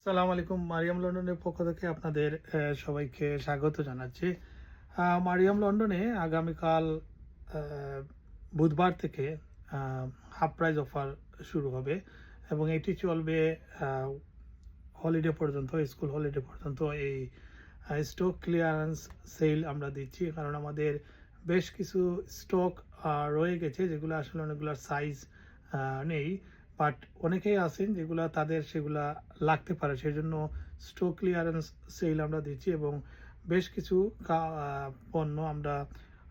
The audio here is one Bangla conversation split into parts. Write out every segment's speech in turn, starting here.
আসসালামু আলাইকুম। মারিয়াম লন্ডনের পক্ষ থেকে আপনাদের সবাইকে স্বাগত জানাচ্ছি। মারিয়াম লন্ডনে আগামীকাল আহ, বুধবার থেকে হাফ প্রাইস অফার শুরু হবে এবং এটি চলবে হলিডে পর্যন্ত, স্কুল হলিডে পর্যন্ত। এই স্টক ক্লিয়ারেন্স সেল আমরা দিচ্ছি কারণ আমাদের বেশ কিছু স্টক রয়ে গেছে যেগুলো আসলে অনেকগুলো সাইজ নেই, বাট অনেকেই আছেন যেগুলা তাদের সেগুলা লাগতে পারে, সেই জন্য স্টক ক্লিয়ারেন্স সেল আমরা দিচ্ছি এবং বেশ কিছু পণ্য আমরা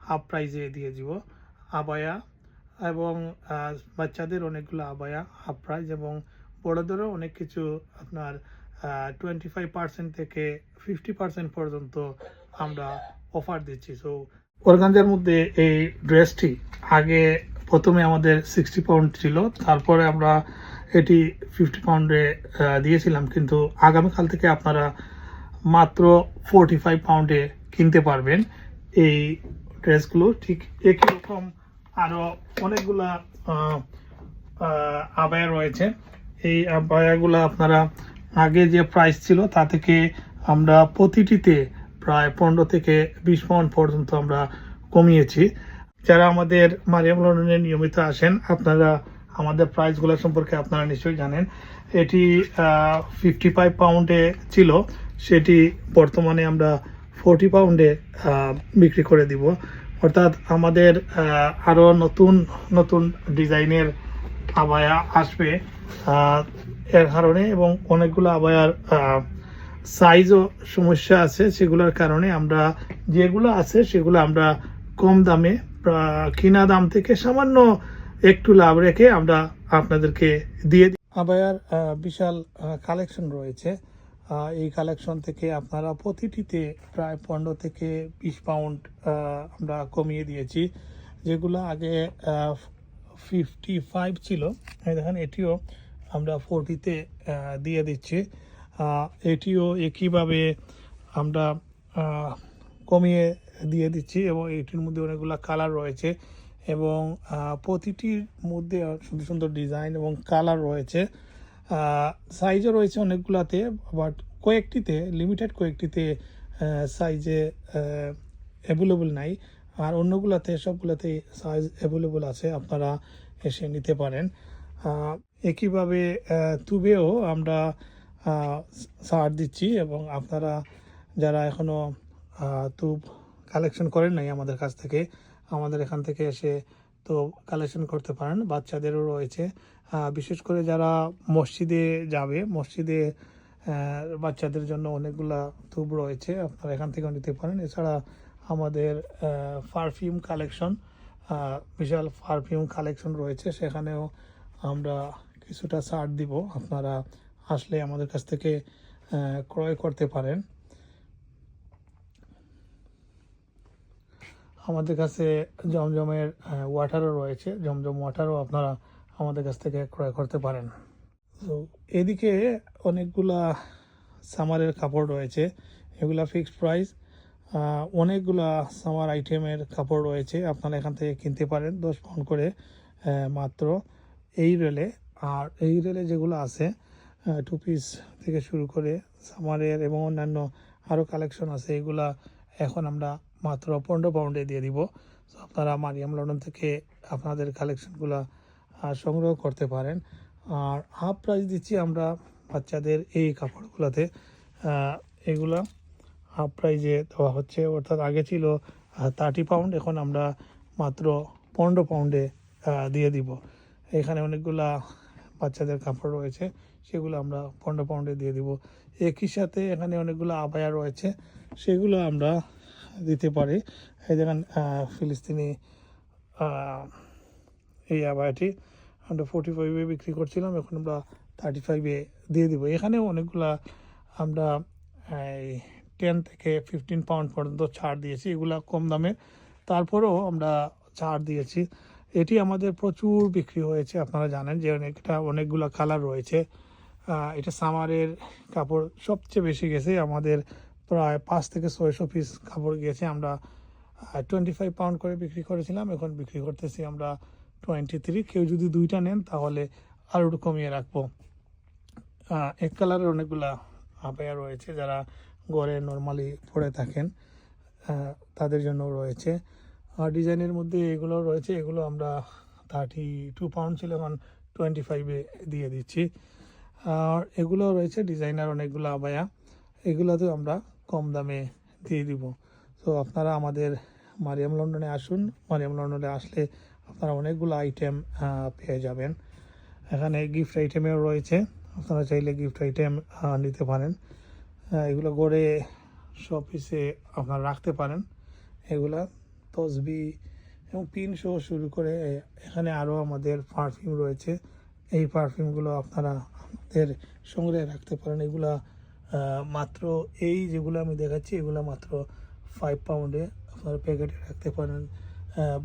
হাফ প্রাইজে দিয়ে দিব। আবায়া এবং বাচ্চাদের অনেকগুলো আবায়া হাফ প্রাইজ এবং বড়দেরও অনেক কিছু আপনার 25% থেকে 50% পর্যন্ত আমরা অফার দিচ্ছি। সো অর্গানজার মধ্যে এই ড্রেসটি আগে প্রথমে আমাদের 60 পাউন্ড ছিল, তারপরে আমরা এটি 50 পাউন্ডে দিয়েছিলাম, কিন্তু আগামীকাল থেকে আপনারা মাত্র 45 পাউন্ডে কিনতে পারবেন এই ড্রেসগুলো। ঠিক একই রকম আরও অনেকগুলা আবায়া রয়েছে। এই আবায়াগুলো আপনারা আগে যে প্রাইস ছিল তা থেকে আমরা প্রতিটিতে প্রায় 15 থেকে 20 পাউন্ড পর্যন্ত আমরা কমিয়েছি। যারা আমাদের মারিয়াম লন্ডনে নিয়মিত আসেন আপনারা আমাদের প্রাইসগুলো সম্পর্কে আপনারা নিশ্চয়ই জানেন। এটি 55 পাউন্ডে ছিল, সেটি বর্তমানে আমরা 40 পাউন্ডে বিক্রি করে দিব। অর্থাৎ আমাদের আরও নতুন নতুন ডিজাইনের আবায়া আসবে এর কারণে, এবং অনেকগুলো আবায়ার সাইজও সমস্যা আছে, সেগুলোর কারণে আমরা যেগুলো আছে সেগুলো আমরা কম দামে কিনা দাম থেকে সামান্য একটু লাভ রেখে আমরা আপনাদেরকে দিয়ে দিই। আবায়ার বিশাল কালেকশন রয়েছে। এই কালেকশন থেকে আপনারা প্রতিটিতে প্রায় 15 থেকে 20 পাউন্ড আমরা কমিয়ে দিয়েছি। যেগুলো আগে 55 ছিল, দেখেন এটিও আমরা 40-তে দিয়ে দিচ্ছি। এটিও একইভাবে আমরা কমিয়ে দিয়ে দিচ্ছি এবং এটির মধ্যে অনেকগুলো কালার রয়েছে এবং প্রতিটির মধ্যে সুন্দর সুন্দর ডিজাইন এবং কালার রয়েছে। সাইজও রয়েছে অনেকগুলাতে, বাট কয়েকটিতে, লিমিটেড কয়েকটিতে সাইজে অ্যাভেলেবল নাই, আর অন্যগুলাতে সবগুলাতেই সাইজ অ্যাভেলেবল আছে, আপনারা এসে নিতে পারেন। একইভাবে তুবেও আমরা ছাড় দিচ্ছি এবং আপনারা যারা এখনও তুব কালেকশন করেন নাই আমাদের কাছ থেকে, আমাদের এখান থেকে এসে তো কালেকশন করতে পারেন। বাচ্চাদেরও রয়েছে, বিশেষ করে যারা মসজিদে যাবে, মসজিদে বাচ্চাদের জন্য অনেকগুলা তুব রয়েছে, আপনারা এখান থেকেও নিতে পারেন। এছাড়া আমাদের পারফিউম কালেকশন, বিশাল পারফিউম কালেকশন রয়েছে, সেখানেও আমরা কিছুটা ছাড় দিব, আপনারা আসলে আমাদের কাছ থেকে ক্রয় করতে পারেন। আমাদের কাছে জমজমের ওয়াটারও রয়েছে, জমজম ওয়াটারও আপনারা আমাদের কাছ থেকে ক্রয় করতে পারেন। তো এদিকে অনেকগুলা সামারের কাপড় রয়েছে, এগুলা ফিক্সড প্রাইস। অনেকগুলা সামার আইটেমের কাপড় রয়েছে, আপনারা এখান থেকে কিনতে পারেন 10 পাউন্ড করে মাত্র এই রেলে। আর এই রেলে যেগুলো আছে টু পিস থেকে শুরু করে সামারের এবং অন্যান্য আরও কালেকশন আছে, এগুলা এখন আমরা মাত্র 15 পাউন্ডে দিয়ে দিব। তো আপনারা মারিয়াম লন্ডন থেকে আপনাদের কালেকশনগুলো সংগ্রহ করতে পারেন। আর হাফ প্রাইস দিচ্ছি আমরা বাচ্চাদের এই কাপড়গুলোতে, এগুলা হাফ প্রাইজে দেওয়া হচ্ছে। অর্থাৎ আগে ছিল 30 পাউন্ড, এখন আমরা মাত্র 15 পাউন্ডে দিয়ে দিব। এখানে অনেকগুলা বাচ্চাদের কাপড় রয়েছে, সেগুলো আমরা 15 পাউন্ডে দিয়ে দিব। একই সাথে এখানে অনেকগুলো আবায়া রয়েছে, সেগুলো আমরা দিতে পারি। এই দেখেন ফিলিস্তিনি এই আবায়াটি আমরা 45-এ বিক্রি করছিলাম, এখন আমরা 35-এ দিয়ে দিব। এখানেও অনেকগুলা আমরা 10 থেকে 15 পাউন্ড পর্যন্ত ছাড় দিয়েছি, এগুলা কম দামে, তারপরেও আমরা ছাড় দিয়েছি। এটি আমাদের প্রচুর বিক্রি হয়েছে, আপনারা জানেন যে অনেকগুলো কালার রয়েছে। এটা সামারের কাপড় সবচেয়ে বেশি গেছে, আমাদের প্রায় 500 থেকে 600 পিস কাপড় গিয়েছে। আমরা 25 পাউন্ড করে বিক্রি করেছিলাম, এখন বিক্রি করতেছি আমরা 23। কেউ যদি 2টা নেন তাহলে আরও একটু কমিয়ে রাখবো। এক কালারের অনেকগুলা আবায়া রয়েছে, যারা ঘরে নর্মালি পরে থাকেন তাদের জন্য রয়েছে। আর ডিজাইনের মধ্যে এগুলো রয়েছে, এগুলো আমরা 32 পাউন্ড ছিল, এখন 25-এ দিয়ে দিচ্ছি। আর এগুলো রয়েছে ডিজাইনার অনেকগুলো আবায়া, এগুলোতেও আমরা কম দামে দিয়ে দিব। তো আপনারা আমাদের মারিয়াম লন্ডনে আসুন। মারিয়াম লন্ডনে আসলে আপনারা অনেকগুলো আইটেম পেয়ে যাবেন। এখানে গিফট আইটেমেও রয়েছে, আপনারা চাইলে গিফট আইটেম নিতে পারেন। এগুলো গড়ে শোপিসে আপনারা রাখতে পারেন। এগুলা তসবি এবং পিন সহ শুরু করে এখানে আরও আমাদের পারফিউম রয়েছে। এই পারফিউমগুলো আপনারা আমাদের সংগ্রহে রাখতে পারেন। এগুলা মাত্র, এই যেগুলো আমি দেখাচ্ছি এগুলো মাত্র 5 পাউন্ডে আপনারা প্যাকেটে রাখতে পারেন,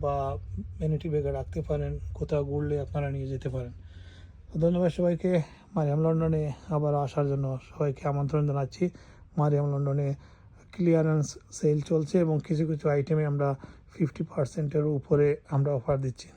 বা ভ্যানিটি ব্যাগে রাখতে পারেন, কোথাও ঘুরলে আপনারা নিয়ে যেতে পারেন। ধন্যবাদ সবাইকে। মারিয়াম লন্ডনে আবার আসার জন্য সবাইকে আমন্ত্রণ জানাচ্ছি। মারিয়াম লন্ডনে ক্লিয়ারেন্স সেল চলছে এবং কিছু কিছু আইটেমে আমরা 50%-এর উপরে আমরা অফার দিচ্ছি।